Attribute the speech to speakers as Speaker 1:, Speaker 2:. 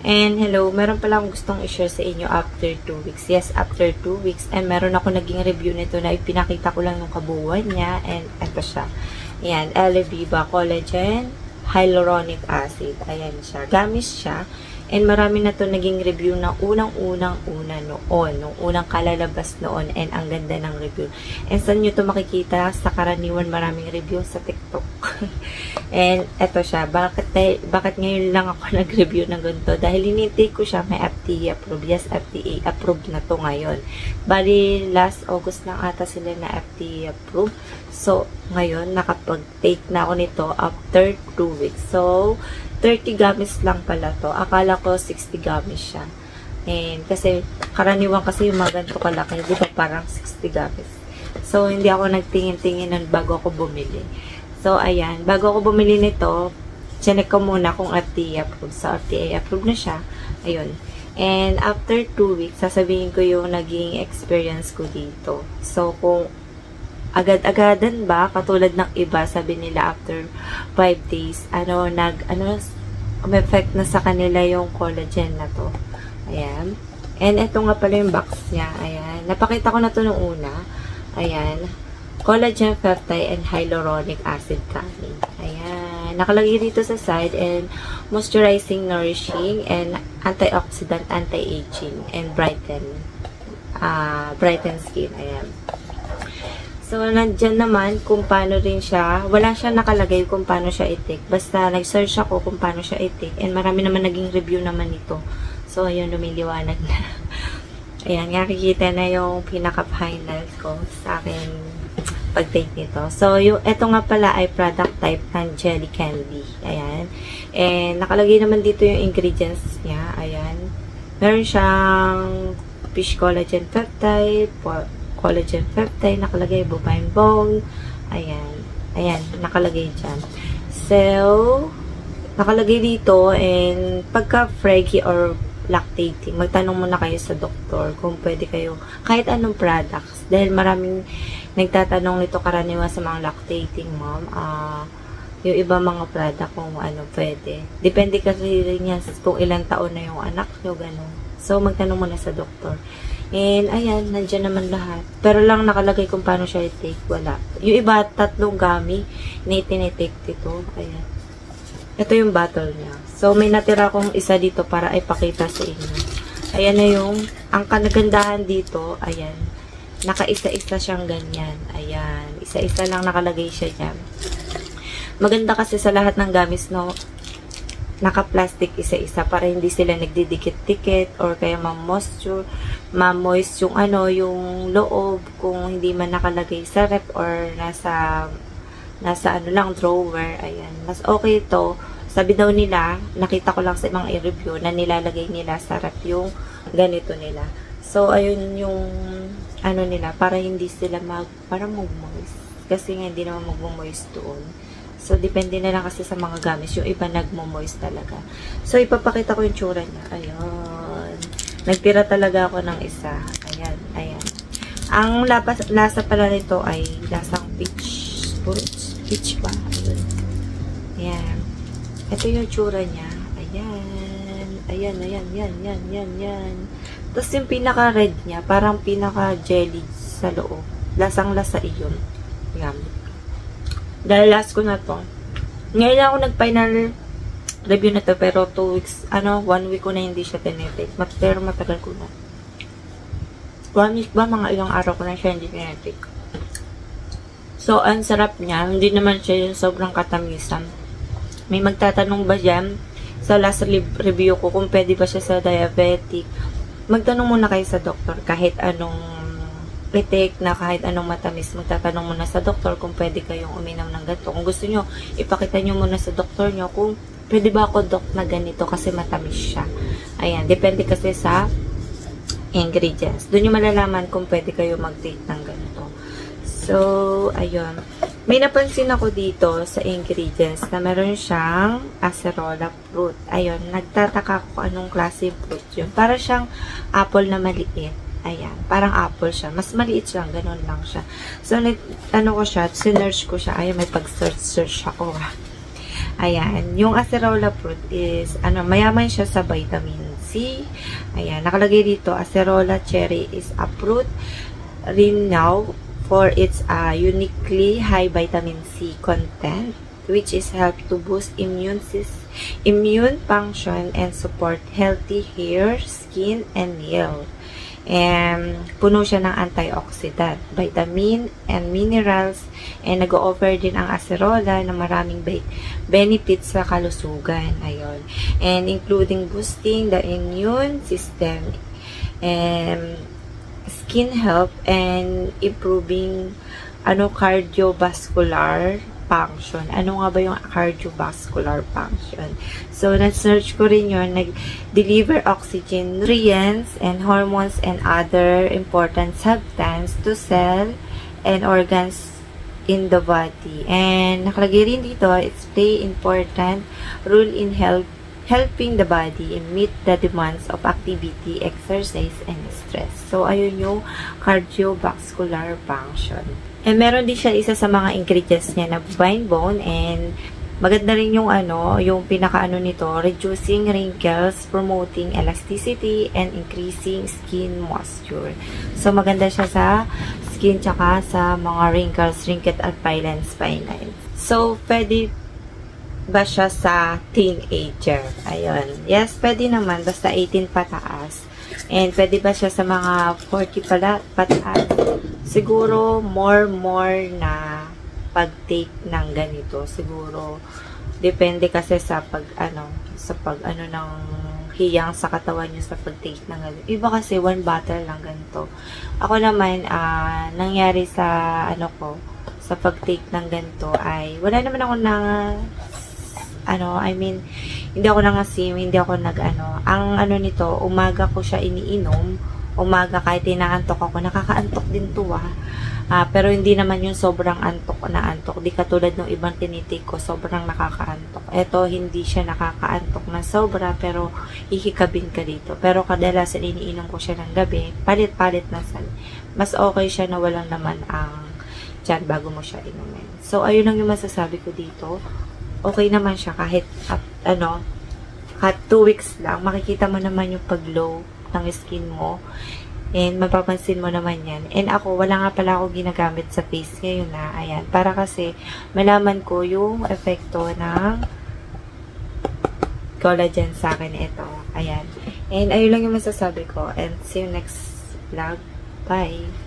Speaker 1: And hello, meron pala akong gustong i-share sa inyo after 2 weeks. Yes, after 2 weeks. And meron ako naging review nito na ipinakita ko lang yung kabuuan niya. And ito siya. Ayan, Eleviva Collagen Hyaluronic Acid. Ayan siya. Gamis siya. And marami na to naging review na unang-una noon. Nung unang kalalabas noon. And ang ganda ng review. And saan nyo to makikita? Sa karaniwan maraming review sa TikTok. And eto siya. Bakit ngayon lang ako nag-review ng ganito? Dahil inintake ko siya. May FDA approved. Yes, FDA approved na to ngayon. Bali, last August lang ata sila na FDA approved. So, ngayon, nakapag-take na ako nito after 2 weeks. So, 30 gamis lang pala to. Akala ko 60 gamis siya. And kasi, karaniwan kasi yung mga ganito kalaki. Di ba parang 60 gamis. So, hindi ako nagtingin-tingin nun bago ako bumili. So, ayan. Bago ako bumili nito, chinek ko muna kung FDA approved. So, FDA approved na siya. Ayun. And after 2 weeks, sasabihin ko yung naging experience ko dito. So, kung agad-agadan ba, katulad ng iba, sabi nila after 5 days, may effect na sa kanila yung collagen na to. Ayan. And ito nga pala yung box niya. Ayan. Napakita ko na to nung una. Ayan. Collagen peptide and hyaluronic acid gummy. Ayan. Nakalagay dito sa side and moisturizing, nourishing, and antioxidant, anti-aging, and brighten skin. Ayan. So, nandyan naman kung paano rin siya. Wala siya nakalagay kung paano siya i-take. Basta nag-search ako kung paano siya i-take. And marami naman naging review naman ito. So, ayun, lumiliwanag na. Ayan, nakikita na yung pinaka-final ko sa akin pag-take nito. So, ito nga pala ay product type ng Jelly Candy. Ayan. And nakalagay naman dito yung ingredients niya. Ayan. Meron siyang fish collagen peptide, collagen peptide, nakalagay bovine bone. Ayan. Ayan, nakalagay dyan. So, nakalagay dito, and pagka fraggy or lactating, magtanong muna kayo sa doktor kung pwede kayo, kahit anong products. Dahil maraming nagtatanong nito karaniwan sa mga lactating mom, yung iba mga product kung ano pwede. Depende kasi rin yan kung ilang taon na yung anak nyo, gano'n. So, magtanong muna sa doktor. And, ayan, nandyan naman lahat. Pero lang nakalagay kung paano siya i-take. Wala. Yung iba, 3 gummy na itinitake dito. Ayan. Ito yung bottle niya. So, may natira akong isa dito para ipakita sa inyo. Ayan na yung, ang kanagandahan dito, ayan. Naka-isa-isa siyang ganyan. Ayan. Isa-isa lang nakalagay siya dyan. Maganda kasi sa lahat ng gamis, no? Naka-plastic isa-isa para hindi sila nagdidikit-dikit or kaya ma-moist yung yung loob kung hindi man nakalagay sa rep or nasa lang drawer. Ayan, mas okay ito. Sabi daw nila, nakita ko lang sa mga i-review na nilalagay nila sa rep yung ganito nila. So ayun yung nila para hindi sila parang mag-moist kasi nga hindi naman mag-moist doon. So, depende na lang kasi sa mga gamis. Yung iba nagmo-moist talaga. So, ipapakita ko yung tsura niya. Ayun. Nagtira talaga ako ng isa. Ayan. Ayan. Ang lasa pala nito ay lasang peach. Peach ba? Ayun. Ayan. Ito yung tsura niya. Ayan. Ayan. Ayan. Yan. Tapos yung pinaka-red niya, parang pinaka-jelly sa loob. Lasang-lasa iyon. Ayan. Dahil last ko na to. Ngayon lang ako nag-final review na to. Pero 2 weeks, 1 week ko na hindi siya tinitake. Pero matagal ko na. 1 week ba? Mga ilang araw ko na siya hindi tinitake. So, ang sarap niya. Hindi naman siya yung sobrang katamisan. May magtatanong ba dyan sa last review ko kung pwede ba siya sa diabetic. Magtanong muna kayo sa doktor kahit anong i-take na kahit anong matamis, magtatanong muna sa doktor kung pwede kayong uminom ng ganito. Kung gusto nyo, ipakita nyo muna sa doktor nyo kung pwede ba ako dok na ganito kasi matamis siya. Ayan, depende kasi sa ingredients. Doon nyo malalaman kung pwede kayo mag-take ng ganito. So, ayun. May napansin ako dito sa ingredients na meron siyang acerola fruit. Ayun, nagtataka ko anong klase fruit yun. Para siyang apple na maliit. Ayan, parang apple siya. Mas maliit siya, ganun lang siya. So, sinerch ko siya. Ayan, may pag-search ako. Ayan. Yung acerola fruit is, mayaman siya sa vitamin C. Ayan. Nakalagay dito, acerola cherry is a fruit renowned for its uniquely high vitamin C content, which is help to boost immune function and support healthy hair, skin, and nail. And puno siya ng antioxidant, vitamin, and minerals, and nag-o-offer din ang acerola ng maraming benefits sa kalusugan. Ayun. And including boosting the immune system, and skin health, and improving cardiovascular function. Ano nga ba yung cardiovascular function? So, na-search ko rin yun. Nag-deliver oxygen, nutrients, and hormones, and other important substances to cell and organs in the body. And nakalagay rin dito, it's play important role in helping the body meet the demands of activity, exercise, and stress. So, ayun yung cardiovascular function. And meron din siya isa sa mga ingredients niya na vine bone, and maganda rin yung yung pinaka nito, reducing wrinkles, promoting elasticity, and increasing skin moisture. So, maganda siya sa skin tsaka sa mga wrinkles, at fine lines. So, pwede ba siya sa teenager? Ayun. Yes, pwede naman. Basta 18 pataas. And pwede ba siya sa mga 40 pataas? Siguro, more na pag-take ng ganito. Siguro, depende kasi sa ng hiyang sa katawan nyo sa pag-take ng ganito. Iba kasi, 1 bottle lang ganito. Ako naman, nangyari sa, sa pag-take ng ganito ay, wala naman ako hindi ako nangasim, hindi ako ang nito, umaga ko siya iniinom, umaga kahit inaantok ako, nakakaantok din to pero hindi naman yung sobrang antok na antok, di katulad ng ibang tinitake ko, sobrang nakakaantok. Ito, hindi siya nakakaantok na sobra, pero ihikabin ka dito. Pero kadalasan iniinom ko siya ng gabi, palit-palit na mas okay siya na walang naman ang tiyan bago mo siya inumin. So, ayun lang yung masasabi ko dito. Okay naman siya kahit kahit 2 weeks lang, makikita mo naman yung pag-glow ng skin mo, and mapapansin mo naman yan. And ako, wala nga pala ako ginagamit sa face ngayon ayan, para kasi malaman ko yung epekto ng collagen sa akin ito. Ayan. And ayun lang yung masasabi ko, and see you next vlog. Bye!